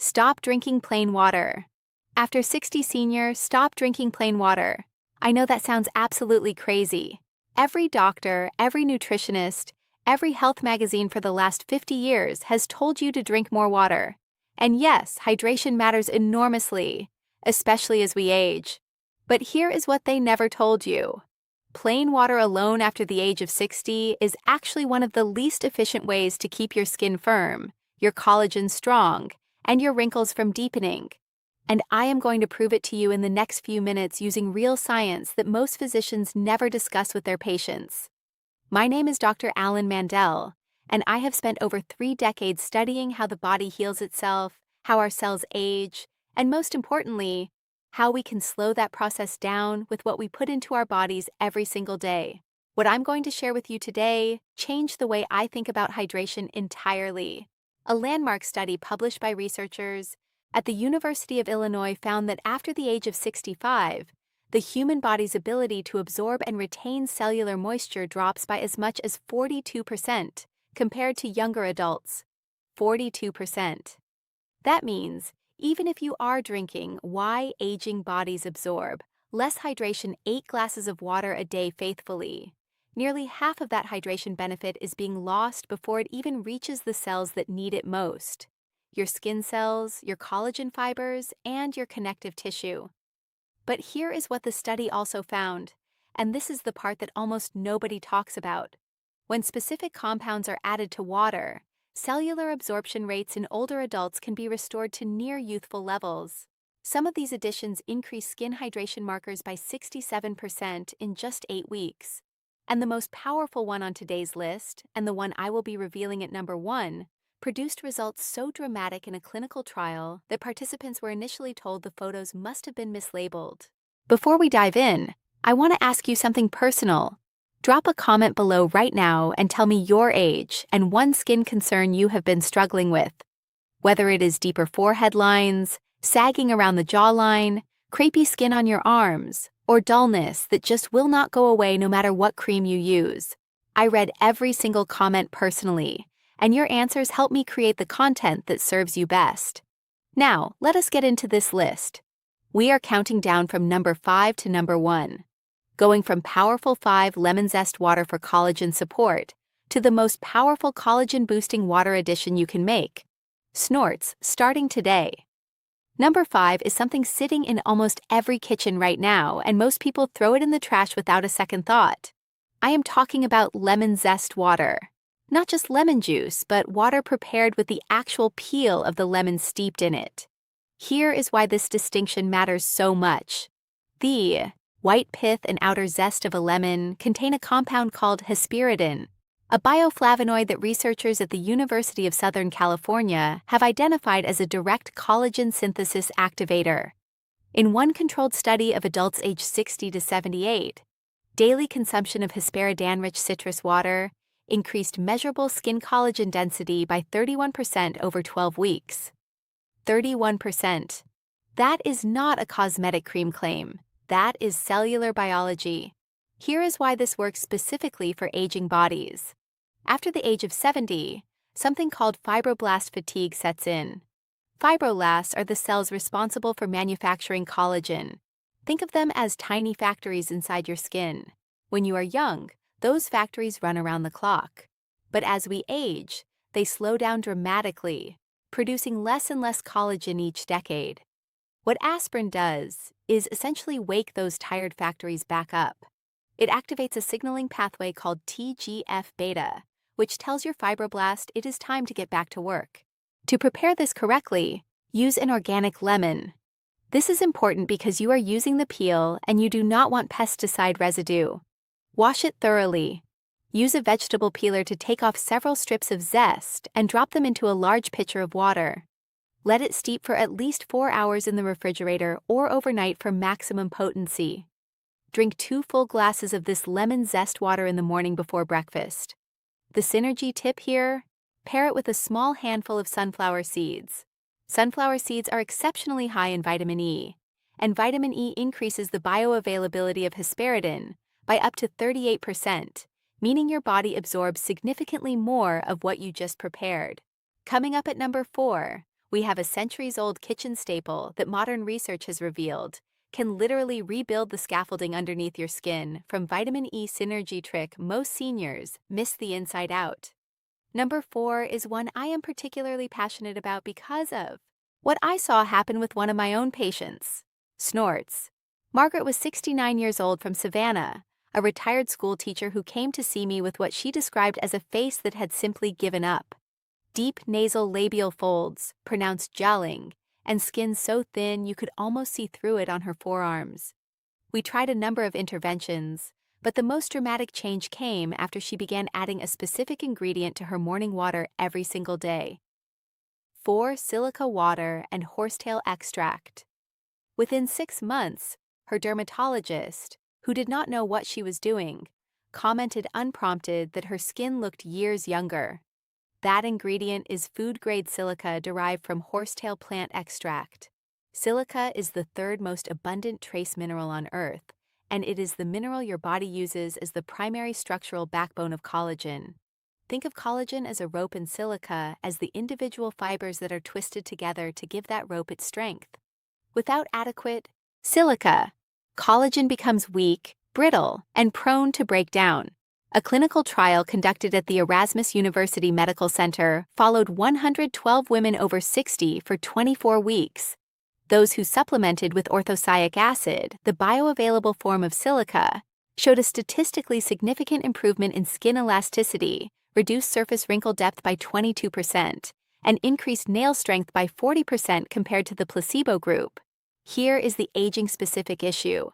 Stop drinking plain water. After 60 senior, stop drinking plain water. I know that sounds absolutely crazy. Every doctor, every nutritionist, every health magazine for the last 50 years has told you to drink more water. And yes, hydration matters enormously, especially as we age. But here is what they never told you. Plain water alone after the age of 60 is actually one of the least efficient ways to keep your skin firm, your collagen strong, and your wrinkles from deepening. And I am going to prove it to you in the next few minutes using real science that most physicians never discuss with their patients. My name is Dr. Alan Mandell, and I have spent over 3 decades studying how the body heals itself, how our cells age, and most importantly, how we can slow that process down with what we put into our bodies every single day. What I'm going to share with you today changed the way I think about hydration entirely. A landmark study published by researchers at the University of Illinois found that after the age of 65, the human body's ability to absorb and retain cellular moisture drops by as much as 42% compared to younger adults. 42%. That means, even if you are drinking why aging bodies absorb less hydration 8 glasses of water a day faithfully, nearly half of that hydration benefit is being lost before it even reaches the cells that need it most: your skin cells, your collagen fibers, and your connective tissue. But here is what the study also found, and this is the part that almost nobody talks about. When specific compounds are added to water, cellular absorption rates in older adults can be restored to near youthful levels. Some of these additions increase skin hydration markers by 67% in just 8 weeks. And the most powerful one on today's list, and the one I will be revealing at number 1, produced results so dramatic in a clinical trial that participants were initially told the photos must have been mislabeled. Before we dive in, I want to ask you something personal. Drop a comment below right now and tell me your age and one skin concern you have been struggling with. Whether it is deeper forehead lines, sagging around the jawline, crepey skin on your arms, or dullness that just will not go away no matter what cream you use. I read every single comment personally, and your answers help me create the content that serves you best. Now, let us get into this list. We are counting down from number 5 to number 1. Going from Powerful 5 Lemon Zest Water for collagen support to the most powerful collagen-boosting water addition you can make. Snorts, starting today. Number 5 is something sitting in almost every kitchen right now, and most people throw it in the trash without a second thought. I am talking about lemon zest water. Not just lemon juice, but water prepared with the actual peel of the lemon steeped in it. Here is why this distinction matters so much. The white pith and outer zest of a lemon contain a compound called hesperidin, a bioflavonoid that researchers at the University of Southern California have identified as a direct collagen synthesis activator. In one controlled study of adults aged 60 to 78, daily consumption of hesperidin-rich citrus water increased measurable skin collagen density by 31% over 12 weeks. 31%. That is not a cosmetic cream claim. That is cellular biology. Here is why this works specifically for aging bodies. After the age of 70, something called fibroblast fatigue sets in. Fibroblasts are the cells responsible for manufacturing collagen. Think of them as tiny factories inside your skin. When you are young, those factories run around the clock. But as we age, they slow down dramatically, producing less and less collagen each decade. What aspirin does is essentially wake those tired factories back up. It activates a signaling pathway called TGF-beta, which tells your fibroblast it is time to get back to work. To prepare this correctly, use an organic lemon. This is important because you are using the peel and you do not want pesticide residue. Wash it thoroughly. Use a vegetable peeler to take off several strips of zest and drop them into a large pitcher of water. Let it steep for at least 4 hours in the refrigerator or overnight for maximum potency. Drink 2 full glasses of this lemon zest water in the morning before breakfast. The synergy tip here: pair it with a small handful of sunflower seeds. Sunflower seeds are exceptionally high in vitamin E, and vitamin E increases the bioavailability of hesperidin by up to 38%, meaning your body absorbs significantly more of what you just prepared. Coming up at number 4, We have a centuries-old kitchen staple that modern research has revealed can literally rebuild the scaffolding underneath your skin from vitamin E synergy trick most seniors miss the inside out. Number 4 is one I am particularly passionate about because of what I saw happen with one of my own patients. Snorts. Margaret was 69 years old from Savannah, a retired school teacher who came to see me with what she described as a face that had simply given up. Deep nasal labial folds, pronounced gelling, and skin so thin you could almost see through it on her forearms. We tried a number of interventions, but the most dramatic change came after she began adding a specific ingredient to her morning water every single day. 4 silica water and horsetail extract. Within 6 months, her dermatologist, who did not know what she was doing, commented unprompted that her skin looked years younger. That ingredient is food-grade silica derived from horsetail plant extract. Silica is the 3rd most abundant trace mineral on Earth, and it is the mineral your body uses as the primary structural backbone of collagen. Think of collagen as a rope and silica as the individual fibers that are twisted together to give that rope its strength. Without adequate silica, collagen becomes weak, brittle, and prone to break down. A clinical trial conducted at the Erasmus University Medical Center followed 112 women over 60 for 24 weeks. Those who supplemented with orthosialic acid, the bioavailable form of silica, showed a statistically significant improvement in skin elasticity, reduced surface wrinkle depth by 22%, and increased nail strength by 40% compared to the placebo group. Here is the aging-specific issue.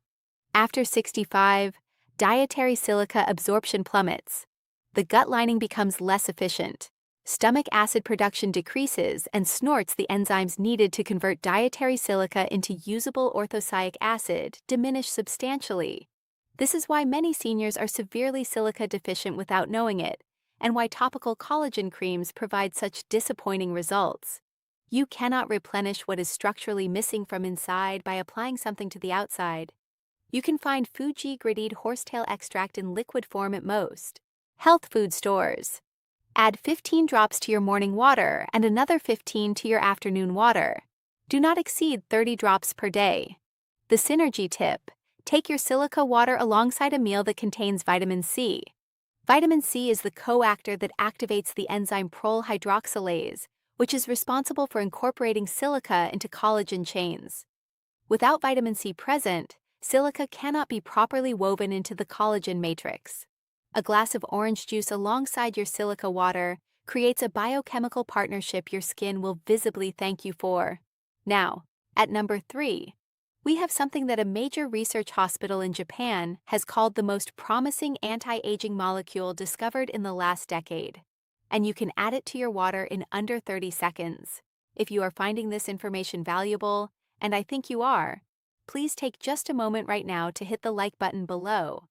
After 65, dietary silica absorption plummets. The gut lining becomes less efficient. Stomach acid production decreases and snorts the enzymes needed to convert dietary silica into usable orthosialic acid diminish substantially. This is why many seniors are severely silica deficient without knowing it, and why topical collagen creams provide such disappointing results. You cannot replenish what is structurally missing from inside by applying something to the outside. You can find Fuji-grade horsetail extract in liquid form at most health food stores. Add 15 drops to your morning water and another 15 to your afternoon water. Do not exceed 30 drops per day. The synergy tip: take your silica water alongside a meal that contains vitamin C. Vitamin C is the coactor that activates the enzyme prolyl hydroxylase, which is responsible for incorporating silica into collagen chains. Without vitamin C present, silica cannot be properly woven into the collagen matrix. A glass of orange juice alongside your silica water creates a biochemical partnership your skin will visibly thank you for. Now, at number 3, we have something that a major research hospital in Japan has called the most promising anti-aging molecule discovered in the last decade. And you can add it to your water in under 30 seconds. If you are finding this information valuable, and I think you are, please take just a moment right now to hit the like button below.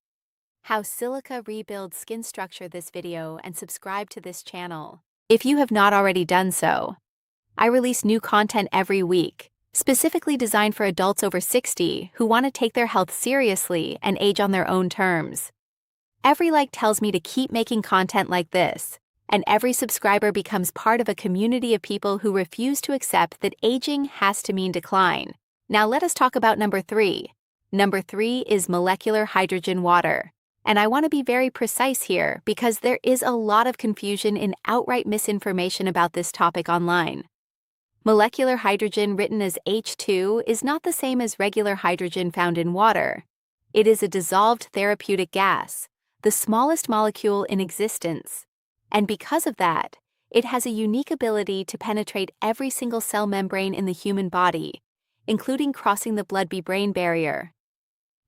How silica rebuilds skin structure this video and subscribe to this channel if you have not already done so. I release new content every week, specifically designed for adults over 60 who want to take their health seriously and age on their own terms. Every like tells me to keep making content like this, and every subscriber becomes part of a community of people who refuse to accept that aging has to mean decline. Now let us talk about number 3. Number 3 is molecular hydrogen water. And I want to be very precise here because there is a lot of confusion and outright misinformation about this topic online. Molecular hydrogen, written as H2, is not the same as regular hydrogen found in water. It is a dissolved therapeutic gas, the smallest molecule in existence. And because of that, it has a unique ability to penetrate every single cell membrane in the human body, including crossing the blood-brain barrier.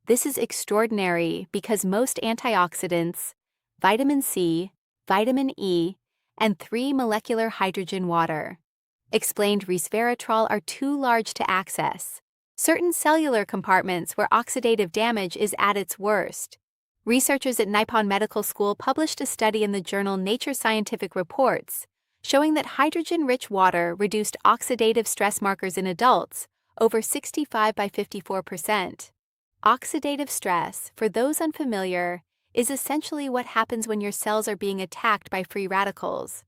This is extraordinary because most antioxidants, vitamin C, vitamin E, and 3 molecular hydrogen water, explained resveratrol, are too large to access. Certain cellular compartments where oxidative damage is at its worst. Researchers at Nippon Medical School published a study in the journal Nature Scientific Reports showing that hydrogen-rich water reduced oxidative stress markers in adults over 65 by 54%. Oxidative stress, for those unfamiliar, is essentially what happens when your cells are being attacked by free radicals.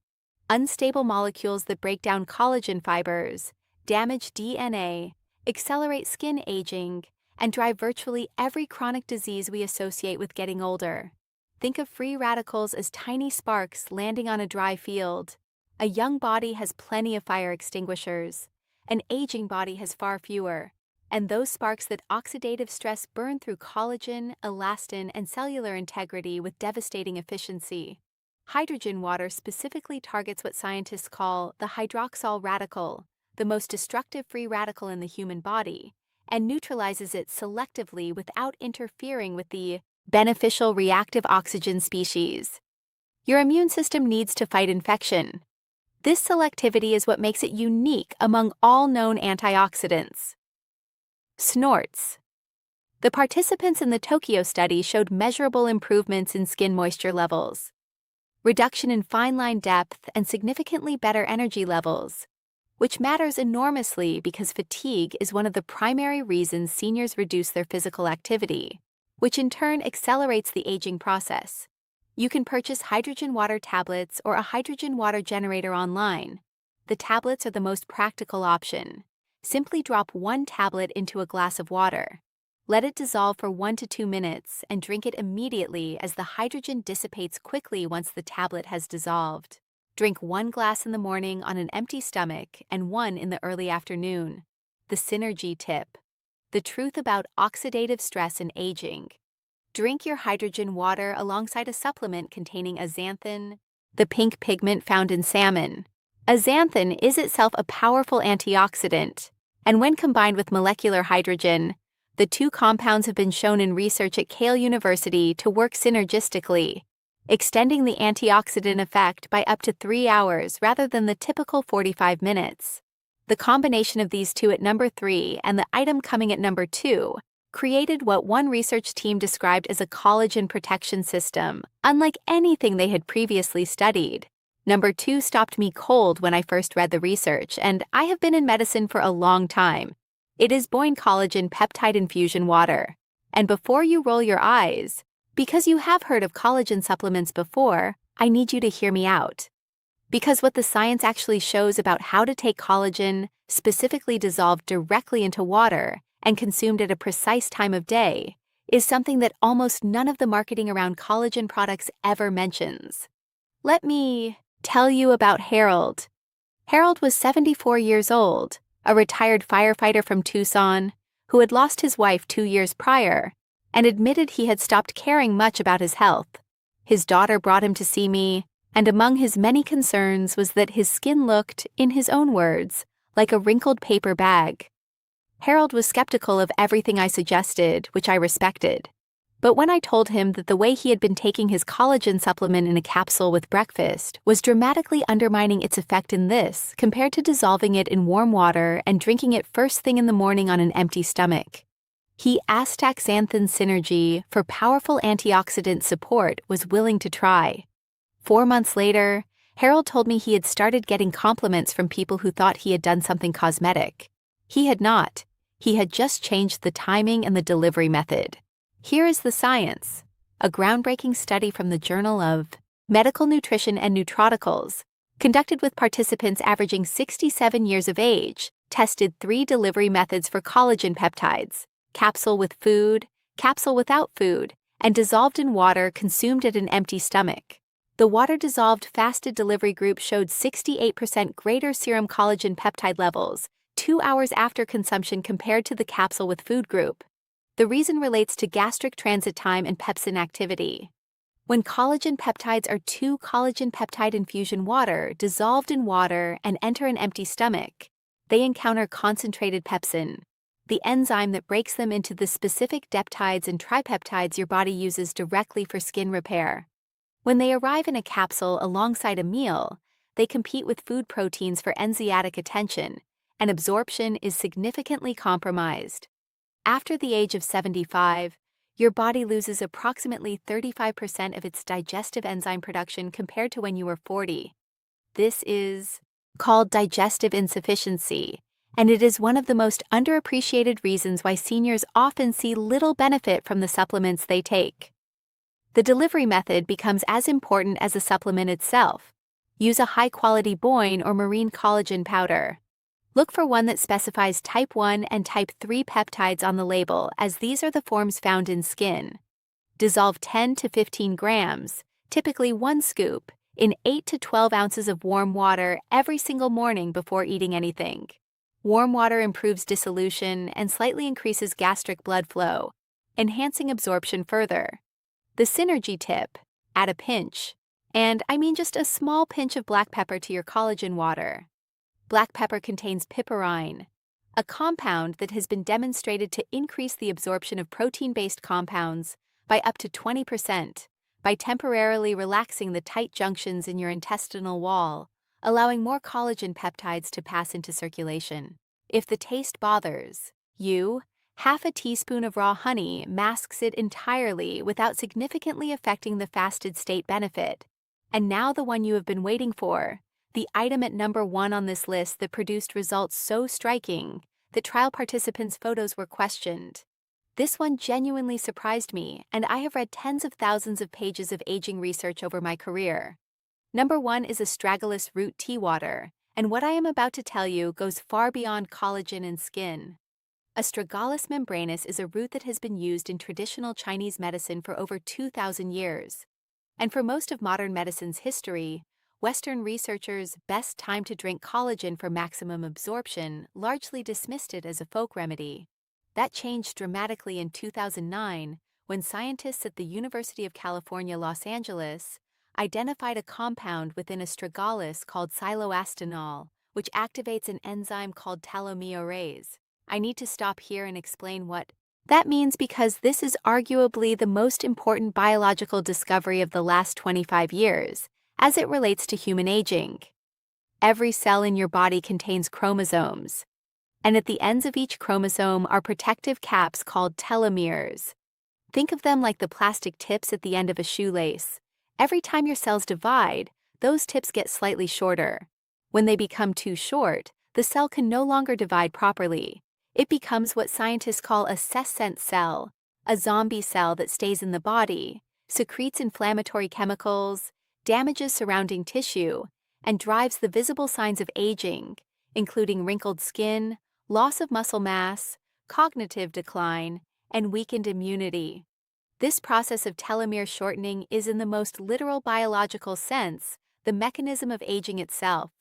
Unstable molecules that break down collagen fibers, damage DNA, accelerate skin aging, and drive virtually every chronic disease we associate with getting older. Think of free radicals as tiny sparks landing on a dry field. A young body has plenty of fire extinguishers. An aging body has far fewer. And those sparks that oxidative stress burn through collagen, elastin, and cellular integrity with devastating efficiency. Hydrogen water specifically targets what scientists call the hydroxyl radical, the most destructive free radical in the human body, and neutralizes it selectively without interfering with the beneficial reactive oxygen species. Your immune system needs to fight infection. This selectivity is what makes it unique among all known antioxidants. Snorts. The participants in the Tokyo study showed measurable improvements in skin moisture levels, reduction in fine line depth, and significantly better energy levels, which matters enormously because fatigue is one of the primary reasons seniors reduce their physical activity, which in turn accelerates the aging process. You can purchase hydrogen water tablets or a hydrogen water generator online. The tablets are the most practical option. Simply drop one tablet into a glass of water. Let it dissolve for 1 to 2 minutes and drink it immediately as the hydrogen dissipates quickly once the tablet has dissolved. Drink 1 glass in the morning on an empty stomach and 1 in the early afternoon. The synergy tip. The truth about oxidative stress and aging. Drink your hydrogen water alongside a supplement containing azanthan, the pink pigment found in salmon. Azanthan is itself a powerful antioxidant, and when combined with molecular hydrogen, the two compounds have been shown in research at Yale University to work synergistically, extending the antioxidant effect by up to 3 hours rather than the typical 45 minutes. The combination of these two at number 3 and the item coming at number 2 created what one research team described as a collagen protection system, unlike anything they had previously studied. Number 2 stopped me cold when I first read the research, and I have been in medicine for a long time. It is Boyne Collagen Peptide Infusion Water. And before you roll your eyes, because you have heard of collagen supplements before, I need you to hear me out. Because what the science actually shows about how to take collagen, specifically dissolved directly into water, and consumed at a precise time of day, is something that almost none of the marketing around collagen products ever mentions. Let me tell you about Harold. Harold was 74 years old, a retired firefighter from Tucson, who had lost his wife 2 years prior, and admitted he had stopped caring much about his health. His daughter brought him to see me, and among his many concerns was that his skin looked, in his own words, like a wrinkled paper bag. Harold was skeptical of everything I suggested, which I respected. But when I told him that the way he had been taking his collagen supplement in a capsule with breakfast was dramatically undermining its effect in this compared to dissolving it in warm water and drinking it first thing in the morning on an empty stomach, he astaxanthin synergy for powerful antioxidant support was willing to try. 4 months later, Harold told me he had started getting compliments from people who thought he had done something cosmetic. He had not. He had just changed the timing and the delivery method. Here is the science. A groundbreaking study from the Journal of Medical Nutrition and Nutraceuticals, conducted with participants averaging 67 years of age, tested 3 delivery methods for collagen peptides: capsule with food, capsule without food, and dissolved in water consumed at an empty stomach. The water-dissolved fasted delivery group showed 68% greater serum collagen peptide levels 2 hours after consumption compared to the capsule with food group. The reason relates to gastric transit time and pepsin activity. When collagen peptides are 2 collagen peptide infusion water dissolved in water and enter an empty stomach, they encounter concentrated pepsin, the enzyme that breaks them into the specific peptides and tripeptides your body uses directly for skin repair. When they arrive in a capsule alongside a meal, they compete with food proteins for enzymatic attention, and absorption is significantly compromised. After the age of 75, your body loses approximately 35% of its digestive enzyme production compared to when you were 40. This is called digestive insufficiency, and it is one of the most underappreciated reasons why seniors often see little benefit from the supplements they take. The delivery method becomes as important as the supplement itself. Use a high-quality bone or marine collagen powder. Look for one that specifies type 1 and type 3 peptides on the label, as these are the forms found in skin. Dissolve 10 to 15 grams, typically 1 scoop, in 8 to 12 ounces of warm water every single morning before eating anything. Warm water improves dissolution and slightly increases gastric blood flow, enhancing absorption further. The synergy tip: add a pinch, and I mean just a small pinch of black pepper to your collagen water. Black pepper contains piperine, a compound that has been demonstrated to increase the absorption of protein-based compounds by up to 20% by temporarily relaxing the tight junctions in your intestinal wall, allowing more collagen peptides to pass into circulation. If the taste bothers you, half a teaspoon of raw honey masks it entirely without significantly affecting the fasted state benefit. And now the one you have been waiting for, the item at number 1 on this list that produced results so striking that trial participants' photos were questioned. This one genuinely surprised me, and I have read tens of thousands of pages of aging research over my career. Number 1 is astragalus root tea water, and what I am about to tell you goes far beyond collagen and skin. Astragalus membranus is a root that has been used in traditional Chinese medicine for over 2,000 years. And for most of modern medicine's history, Western researchers' best time to drink collagen for maximum absorption largely dismissed it as a folk remedy. That changed dramatically in 2009 when scientists at the University of California, Los Angeles, identified a compound within astragalus called siloastanol, which activates an enzyme called telomerase. I need to stop here and explain what that means, because this is arguably the most important biological discovery of the last 25 years as it relates to human aging. Every cell in your body contains chromosomes, and at the ends of each chromosome are protective caps called telomeres. Think of them like the plastic tips at the end of a shoelace. Every time your cells divide, those tips get slightly shorter. When they become too short, the cell can no longer divide properly. It becomes what scientists call a sessent cell, a zombie cell that stays in the body, secretes inflammatory chemicals, damages surrounding tissue, and drives the visible signs of aging, including wrinkled skin, loss of muscle mass, cognitive decline, and weakened immunity. This process of telomere shortening is, in the most literal biological sense, the mechanism of aging itself.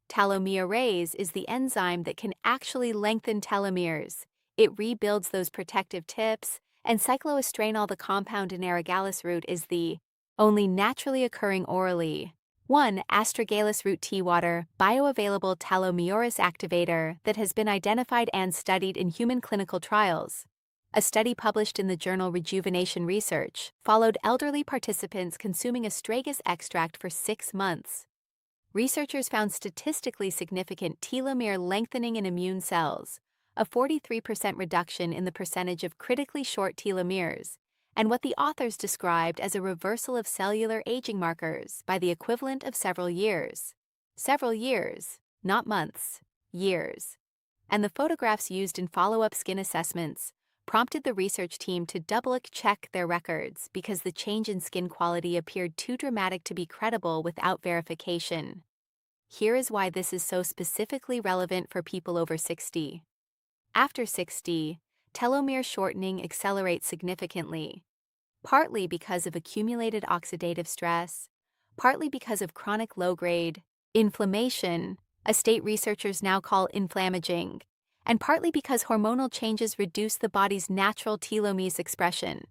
Telomerase is the enzyme that can actually lengthen telomeres. It rebuilds those protective tips, and cycloestranol, the compound in astragalus root, is the only naturally occurring orally 1. Astragalus root tea water, bioavailable telomerase activator that has been identified and studied in human clinical trials. A study published in the journal Rejuvenation Research followed elderly participants consuming astragalus extract for 6 months. Researchers found statistically significant telomere lengthening in immune cells, a 43% reduction in the percentage of critically short telomeres, and what the authors described as a reversal of cellular aging markers by the equivalent of several years. Several years, not months, years. And the photographs used in follow-up skin assessments prompted the research team to double-check their records because the change in skin quality appeared too dramatic to be credible without verification. Here is why this is so specifically relevant for people over 60. After 60, telomere shortening accelerates significantly, partly because of accumulated oxidative stress, partly because of chronic low-grade inflammation, a state researchers now call inflammaging, and partly because hormonal changes reduce the body's natural telomerase expression.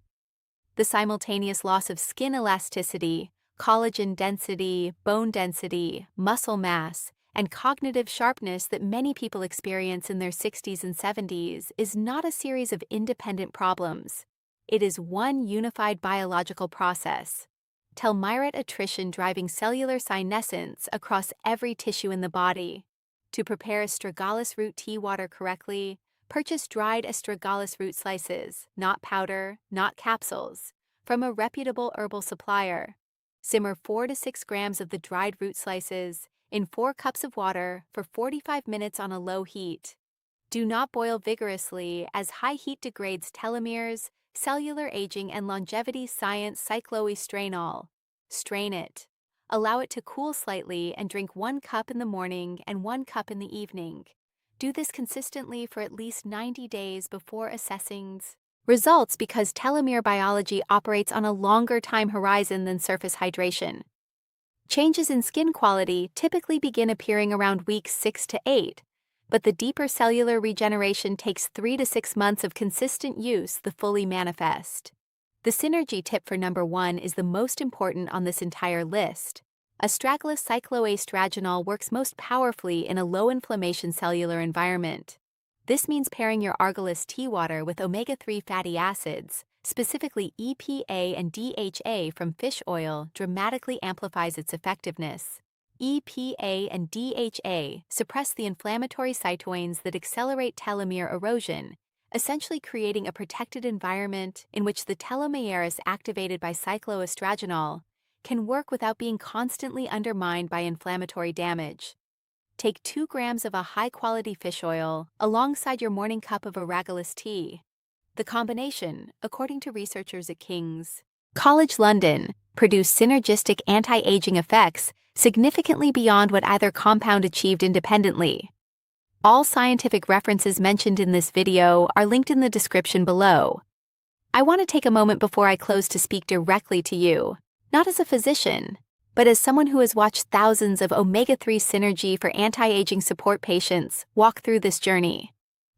The simultaneous loss of skin elasticity, collagen density, bone density, muscle mass, and cognitive sharpness that many people experience in their 60s and 70s is not a series of independent problems. It is one unified biological process. Telomere attrition driving cellular senescence across every tissue in the body. To prepare astragalus root tea water correctly, purchase dried astragalus root slices, not powder, not capsules, from a reputable herbal supplier. Simmer 4 to 6 grams of the dried root slices in 4 cups of water for 45 minutes on a low heat. Do not boil vigorously, as high heat degrades telomeres, cellular aging, and longevity science cycloestranol. Strain it. Allow it to cool slightly and drink 1 cup in the morning and 1 cup in the evening. Do this consistently for at least 90 days before assessing results because telomere biology operates on a longer time horizon than surface hydration. Changes in skin quality typically begin appearing around weeks 6 to 8, but the deeper cellular regeneration takes 3 to 6 months of consistent use to fully manifest. The synergy tip for number 1 is the most important on this entire list. Astragalus cycloastragenol works most powerfully in a low-inflammation cellular environment. This means pairing your Argillus tea water with omega-3 fatty acids, specifically EPA and DHA from fish oil, dramatically amplifies its effectiveness. EPA and DHA suppress the inflammatory cytokines that accelerate telomere erosion, essentially creating a protected environment in which the telomeres activated by cycloastragenol can work without being constantly undermined by inflammatory damage. Take 2 grams of a high-quality fish oil alongside your morning cup of Argillus tea. The combination, according to researchers at King's College London, produced synergistic anti-aging effects significantly beyond what either compound achieved independently. All scientific references mentioned in this video are linked in the description below. I want to take a moment before I close to speak directly to you, not as a physician, but as someone who has watched thousands of omega-3 synergy for anti-aging support patients walk through this journey.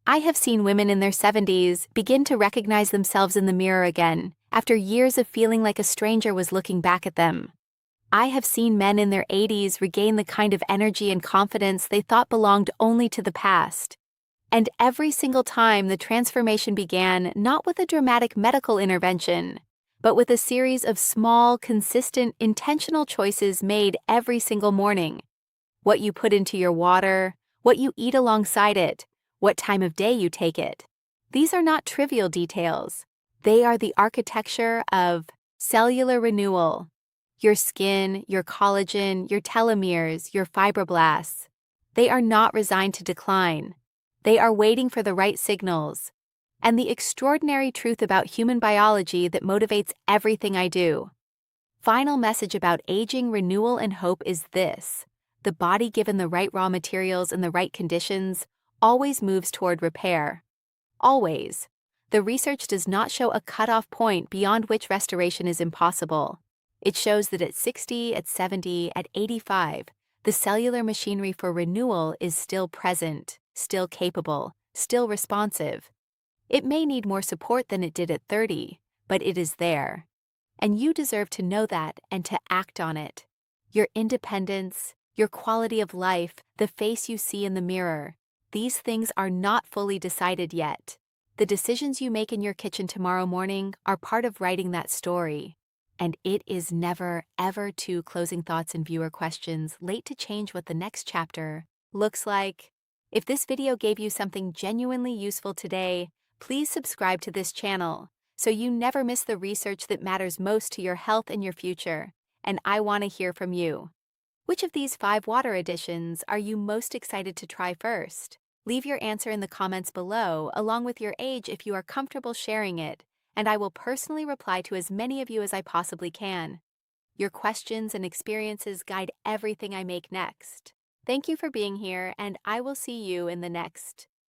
I have seen women in their 70s begin to recognize themselves in the mirror again after years of feeling like a stranger was looking back at them. I have seen men in their 80s regain the kind of energy and confidence they thought belonged only to the past. And every single time the transformation began not with a dramatic medical intervention, but with a series of small, consistent, intentional choices made every single morning. What you put into your water, what you eat alongside it, what time of day you take it. These are not trivial details. They are the architecture of cellular renewal. Your skin, your collagen, your telomeres, your fibroblasts. They are not resigned to decline. They are waiting for the right signals. And the extraordinary truth about human biology that motivates everything I do. Final message about aging, renewal, and hope is this: the body, given the right raw materials and the right conditions, always moves toward repair. Always. The research does not show a cutoff point beyond which restoration is impossible. It shows that at 60, at 70, at 85, the cellular machinery for renewal is still present, still capable, still responsive. It may need more support than it did at 30, but it is there. And you deserve to know that and to act on it. Your independence, your quality of life, the face you see in the mirror, these things are not fully decided yet. The decisions you make in your kitchen tomorrow morning are part of writing that story. And it is never, ever too closing thoughts and viewer questions late to change what the next chapter looks like. If this video gave you something genuinely useful today, please subscribe to this channel so you never miss the research that matters most to your health and your future. And I want to hear from you. Which of these 5 water additions are you most excited to try first? Leave your answer in the comments below, along with your age if you are comfortable sharing it, and I will personally reply to as many of you as I possibly can. Your questions and experiences guide everything I make next. Thank you for being here, and I will see you in the next